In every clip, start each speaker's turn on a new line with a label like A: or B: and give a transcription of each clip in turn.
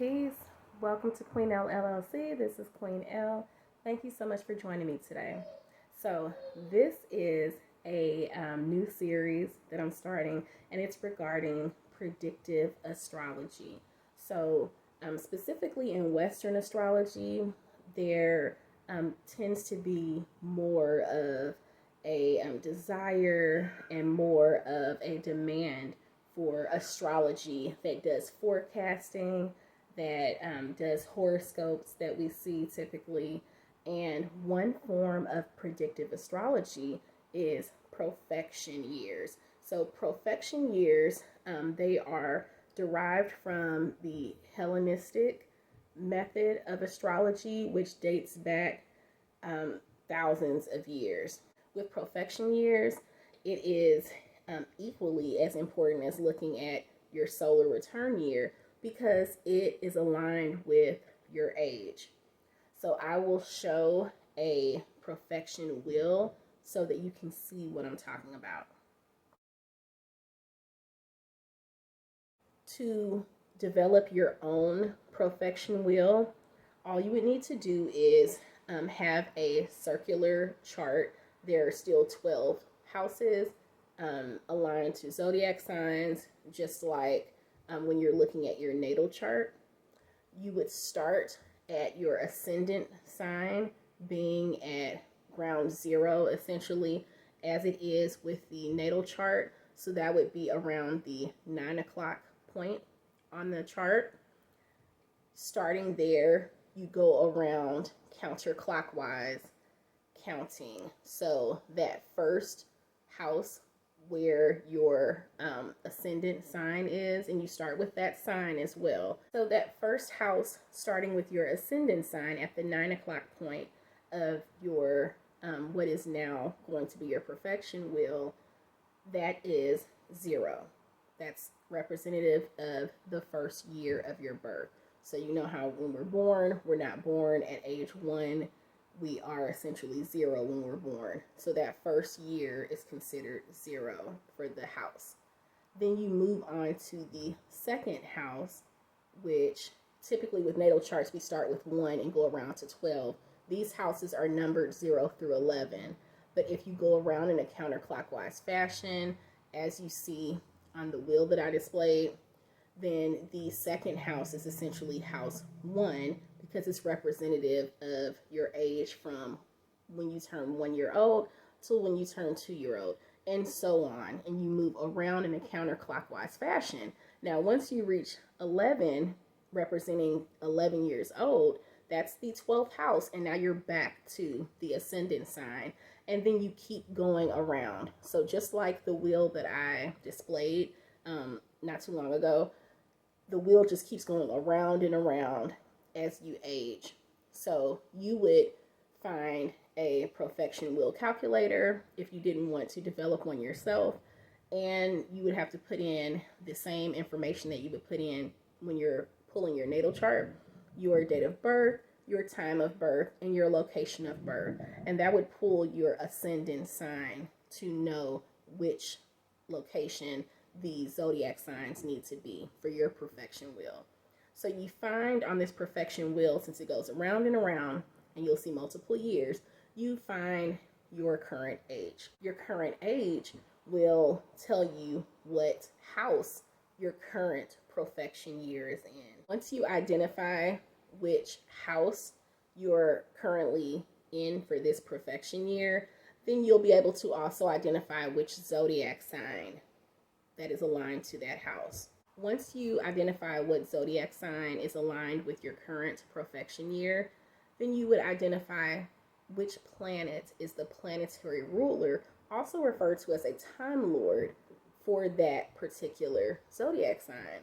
A: Peace. Welcome to Queen L LLC. This is Queen L. Thank you so much for joining me today. So this is a new series that I'm starting, and it's regarding predictive astrology. So specifically in Western astrology, there tends to be more of a desire and more of a demand for astrology that does forecasting, that does horoscopes that we see typically. And one form of predictive astrology is profection years. So profection years, they are derived from the Hellenistic method of astrology, which dates back thousands of years. With profection years, it is equally as important as looking at your solar return year because it is aligned with your age. So I will show a profection wheel so that you can see what I'm talking about. To develop your own profection wheel, all you would need to do is have a circular chart. There are still 12 houses aligned to zodiac signs, just like when you're looking at your natal chart. You would start at your ascendant sign being at ground zero, essentially, as it is with the natal chart. So that would be around the 9 o'clock point on the chart. Starting there, you go around counterclockwise counting. So that first house where your ascendant sign is, and you start with that sign as well. So that first house, starting with your ascendant sign at the 9 o'clock point of your what is now going to be your profection wheel, that is 0. That's representative of the first year of your birth. So you know how when we're born, we're not born at age 1. We are essentially 0 when we're born. So that first year is considered 0 for the house. Then you move on to the second house, which typically with natal charts, we start with 1 and go around to 12. These houses are numbered 0 through 11. But if you go around in a counterclockwise fashion, as you see on the wheel that I displayed, then the second house is essentially house 1, because it's representative of your age from when you turn 1 year old to when you turn 2 year old, and so on. And you move around in a counterclockwise fashion. Now, once you reach 11, representing 11 years old, that's the 12th house, and now you're back to the ascendant sign. And then you keep going around. So just like the wheel that I displayed not too long ago, the wheel just keeps going around and around as you age. So you would find a profection wheel calculator if you didn't want to develop one yourself, and you would have to put in the same information that you would put in when you're pulling your natal chart: your date of birth, your time of birth, and your location of birth. And that would pull your ascendant sign to know which location the zodiac signs need to be for your profection wheel. So you find on this profection wheel, since it goes around and around, and you'll see multiple years, you find your current age. Your current age will tell you what house your current profection year is in. Once you identify which house you're currently in for this profection year, then you'll be able to also identify which zodiac sign that is aligned to that house. Once you identify what zodiac sign is aligned with your current profection year, then you would identify which planet is the planetary ruler, also referred to as a time lord, for that particular zodiac sign.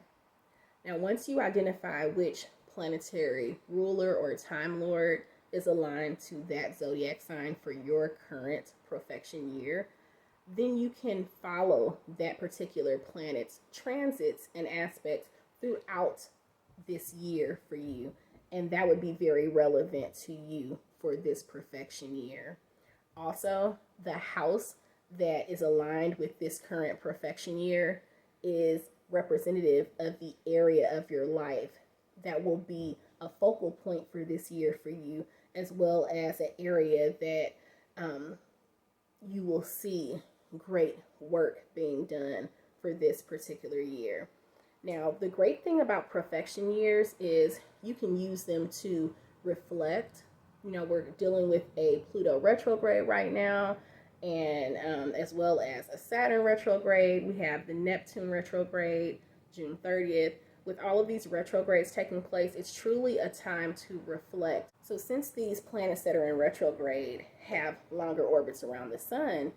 A: Now, once you identify which planetary ruler or time lord is aligned to that zodiac sign for your current profection year, then you can follow that particular planet's transits and aspects throughout this year for you. And that would be very relevant to you for this profection year. Also, the house that is aligned with this current profection year is representative of the area of your life that will be a focal point for this year for you, as well as an area that you will see great work being done for this particular year. Now, the great thing about profection years is you can use them to reflect. You know, we're dealing with a Pluto retrograde right now, and as well as a Saturn retrograde. We have the Neptune retrograde June 30th. With all of these retrogrades taking place, it's truly a time to reflect. So since these planets that are in retrograde have longer orbits around the sun,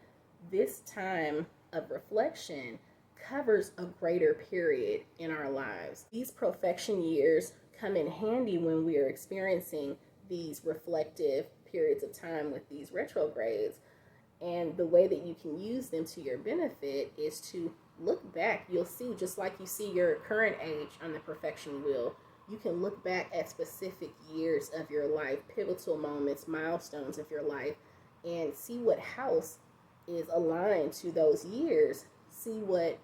A: this time of reflection covers a greater period in our lives. These profection years come in handy when we are experiencing these reflective periods of time with these retrogrades. And the way that you can use them to your benefit is to look back. You'll see, just like you see your current age on the profection wheel, you can look back at specific years of your life, pivotal moments, milestones of your life, and see what house is aligned to those years. See what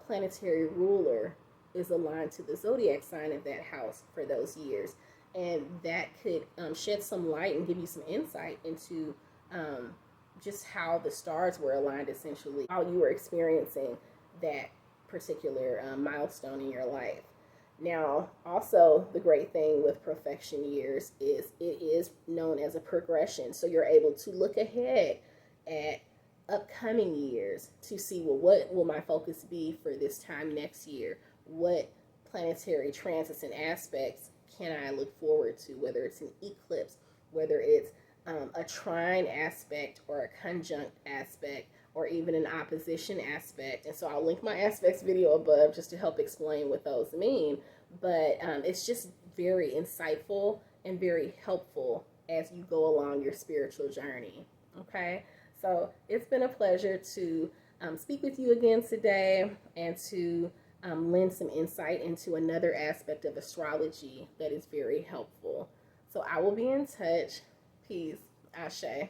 A: planetary ruler is aligned to the zodiac sign of that house for those years. And that could shed some light and give you some insight into just how the stars were aligned, essentially, how you were experiencing that particular milestone in your life. Now, also, the great thing with profection years is it is known as a progression. So you're able to look ahead at upcoming years to see, well, what will my focus be for this time next year? What planetary transits and aspects can I look forward to, whether it's an eclipse, whether it's a trine aspect or a conjunct aspect, or even an opposition aspect. And so I'll link my aspects video above just to help explain what those mean. But it's just very insightful and very helpful as you go along your spiritual journey. Okay, so it's been a pleasure to speak with you again today, and to lend some insight into another aspect of astrology that is very helpful. So I will be in touch. Peace. Ashe.